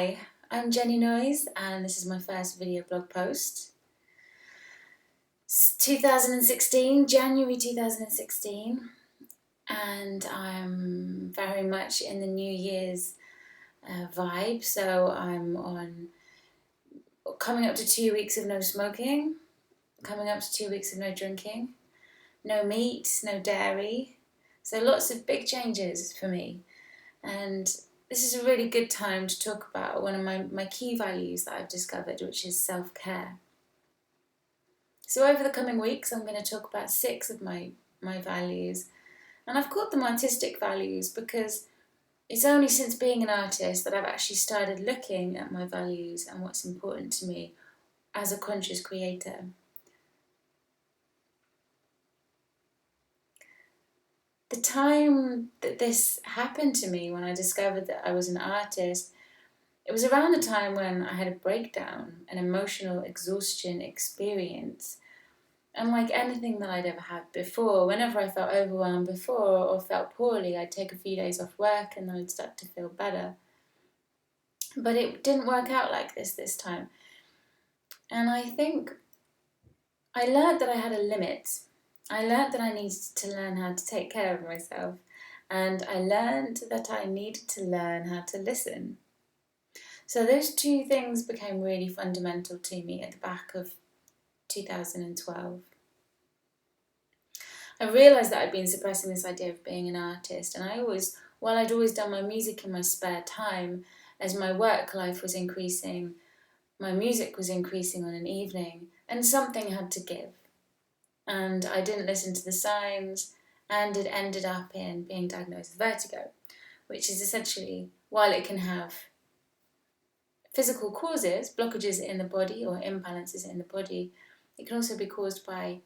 Hi, I'm Jenni Noyes and this is my first video blog post. It's 2016, January 2016, and I'm very much in the New Year's vibe. So I'm coming up to 2 weeks of no smoking, coming up to 2 weeks of no drinking, no meat, no dairy. So lots of big changes for me. And this is a really good time to talk about one of my key values that I've discovered, which is self-care. So over the coming weeks, I'm going to talk about 6 of my values. And I've called them artistic values because it's only since being an artist that I've actually started looking at my values and what's important to me as a conscious creator. The time that this happened to me, when I discovered that I was an artist, it was around the time when I had a breakdown, an emotional exhaustion experience. Unlike anything that I'd ever had before, whenever I felt overwhelmed before or felt poorly, I'd take a few days off work and then I'd start to feel better. But it didn't work out like this time. And I think I learned that I had a limit. I learned that I needed to learn how to take care of myself. And I learned that I needed to learn how to listen. So those 2 things became really fundamental to me at the back of 2012. I realised that I'd been suppressing this idea of being an artist, and while I'd always done my music in my spare time, as my work life was increasing, my music was increasing on an evening, and something had to give. And I didn't listen to the signs, and it ended up in being diagnosed with vertigo, which is essentially, while it can have physical causes, blockages in the body or imbalances in the body, it can also be caused by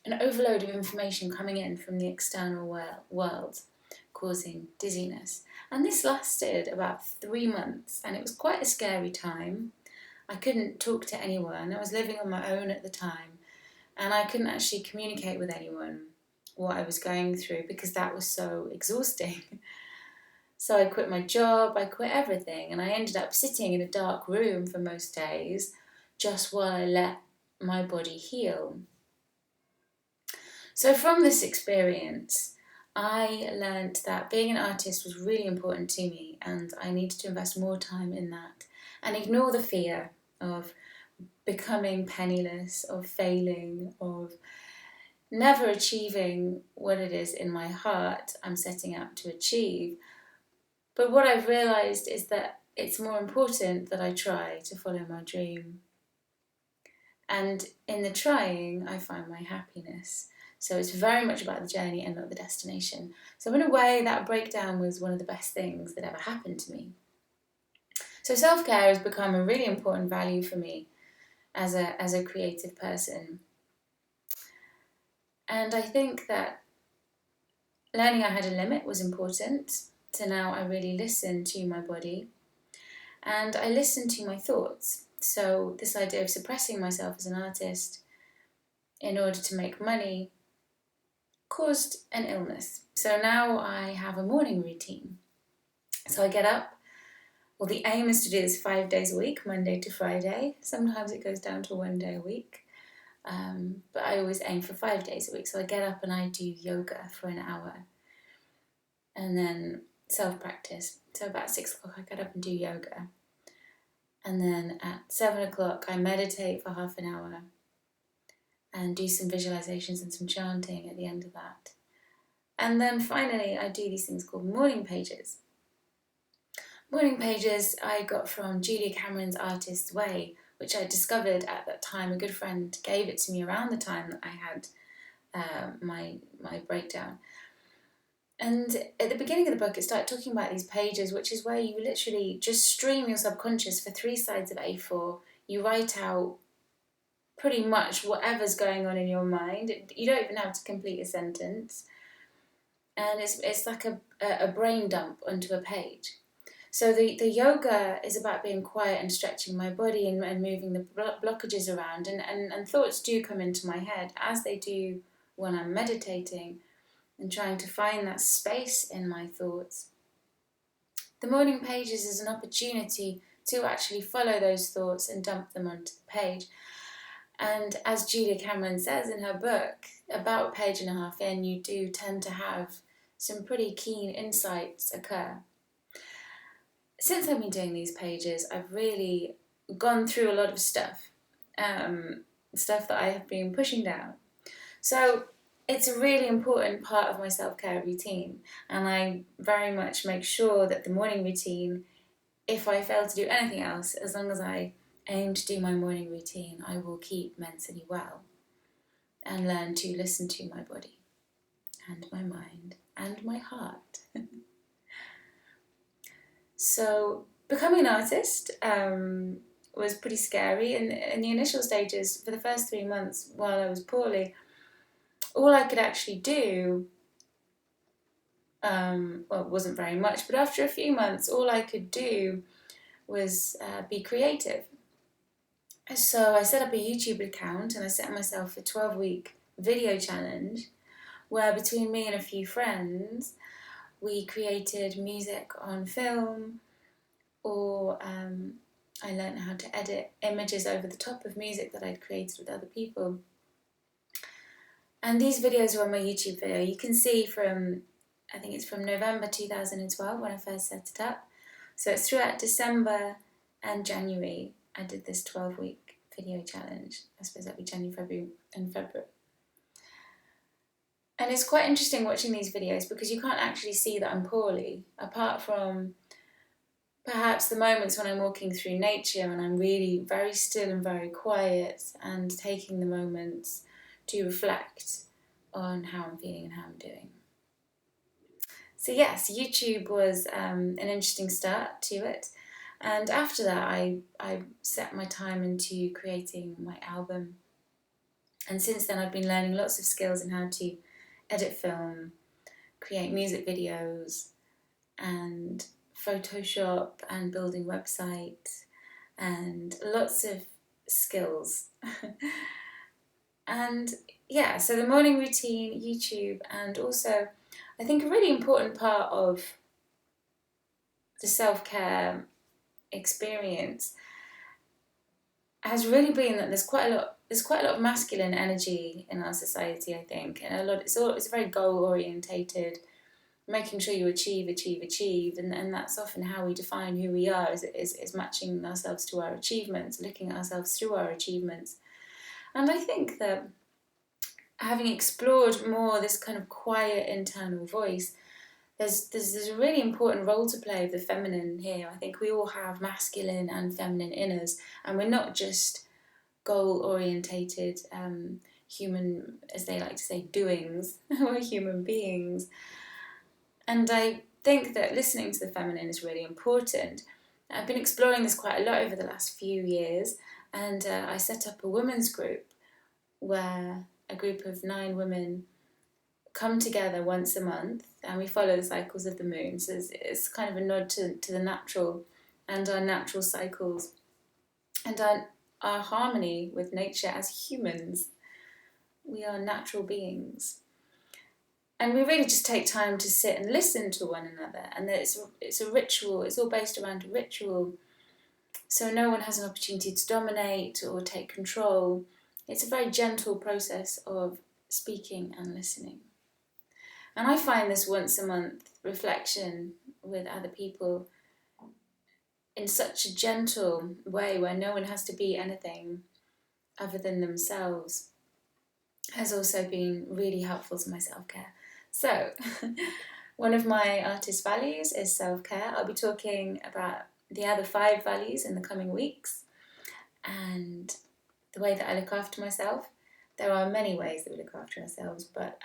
an overload of information coming in from the external world, causing dizziness. And this lasted about 3 months, and it was quite a scary time. I couldn't talk to anyone. I was living on my own at the time, and I couldn't actually communicate with anyone what I was going through because that was so exhausting. So I quit my job, I quit everything, and I ended up sitting in a dark room for most days just while I let my body heal. So from this experience, I learned that being an artist was really important to me, and I needed to invest more time in that and ignore the fear of becoming penniless, of failing, of never achieving what it is in my heart I'm setting out to achieve. But what I've realised is that it's more important that I try to follow my dream. And in the trying, I find my happiness. So it's very much about the journey and not the destination. So in a way, that breakdown was one of the best things that ever happened to me. So self-care has become a really important value for me as a creative person. And I think that learning I had a limit was important. So now I really listen to my body and I listen to my thoughts. So this idea of suppressing myself as an artist in order to make money caused an illness. So now I have a morning routine. So I get up. Well, the aim is to do this 5 days a week, Monday to Friday. Sometimes it goes down to 1 day a week. But I always aim for 5 days a week. So I get up and I do yoga for an hour. And then self-practice. So about 6 o'clock I get up and do yoga. And then at 7 o'clock I meditate for half an hour and do some visualizations and some chanting at the end of that. And then finally I do these things called morning pages. Morning pages I got from Julia Cameron's Artist's Way, which I discovered at that time. A good friend gave it to me around the time that I had my breakdown. And at the beginning of the book, it started talking about these pages, which is where you literally just stream your subconscious for 3 sides of A4. You write out pretty much whatever's going on in your mind. You don't even have to complete a sentence. And it's like a brain dump onto a page. So the yoga is about being quiet and stretching my body and moving the blockages around. And thoughts do come into my head, as they do when I'm meditating, and trying to find that space in my thoughts. The morning pages is an opportunity to actually follow those thoughts and dump them onto the page. And as Julia Cameron says in her book, about a page and a half in, you do tend to have some pretty keen insights occur. Since I've been doing these pages, I've really gone through a lot of stuff, stuff that I have been pushing down. So it's a really important part of my self-care routine, and I very much make sure that the morning routine, if I fail to do anything else, as long as I aim to do my morning routine, I will keep mentally well and learn to listen to my body and my mind and my heart. So becoming an artist was pretty scary. In the initial stages, for the first 3 months while I was poorly, all I could actually do, it wasn't very much, but after a few months, all I could do was be creative. So I set up a YouTube account and I set myself a 12-week video challenge where between me and a few friends, we created music on film, or I learned how to edit images over the top of music that I'd created with other people. And these videos are on my YouTube video. You can see I think it's from November 2012 when I first set it up. So it's throughout December and January I did this 12-week video challenge. I suppose that'd be January, February and February. And it's quite interesting watching these videos because you can't actually see that I'm poorly, apart from perhaps the moments when I'm walking through nature and I'm really very still and very quiet and taking the moments to reflect on how I'm feeling and how I'm doing. So yes, YouTube was an interesting start to it. And after that, I set my time into creating my album. And since then, I've been learning lots of skills in how to edit film, create music videos, and Photoshop, and building websites, and lots of skills. And yeah, so the morning routine, YouTube, and also I think a really important part of the self-care experience has really been that there's quite a lot of masculine energy in our society, I think, and it's very goal orientated, making sure you achieve, and that's often how we define who we are, is matching ourselves to our achievements, looking at ourselves through our achievements. And I think that having explored more this kind of quiet internal voice, there's a really important role to play of the feminine here. I think we all have masculine and feminine inners, and we're not just goal-orientated human, as they like to say, doings. We're human beings. And I think that listening to the feminine is really important. I've been exploring this quite a lot over the last few years, and I set up a women's group where a group of 9 women come together once a month, and we follow the cycles of the moon. So it's kind of a nod to the natural and our natural cycles and our harmony with nature as humans. We are natural beings. And we really just take time to sit and listen to one another. And it's a ritual. It's all based around a ritual. So no one has an opportunity to dominate or take control. It's a very gentle process of speaking and listening. And I find this once a month reflection with other people in such a gentle way where no one has to be anything other than themselves has also been really helpful to my self-care. So one of my artist values is self-care. I'll be talking about the other 5 values in the coming weeks and the way that I look after myself. There are many ways that we look after ourselves, but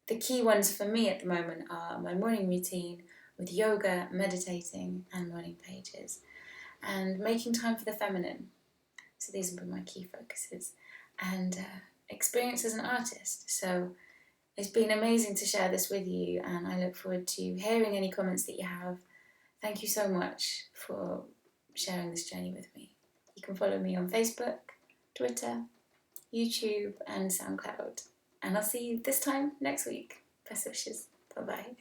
the key ones for me at the moment are my morning routine with yoga, meditating, and morning pages, and making time for the feminine. So these have been my key focuses, and experience as an artist. So it's been amazing to share this with you, and I look forward to hearing any comments that you have. Thank you so much for sharing this journey with me. You can follow me on Facebook, Twitter, YouTube, and SoundCloud. And I'll see you this time next week. Best wishes. Bye-bye.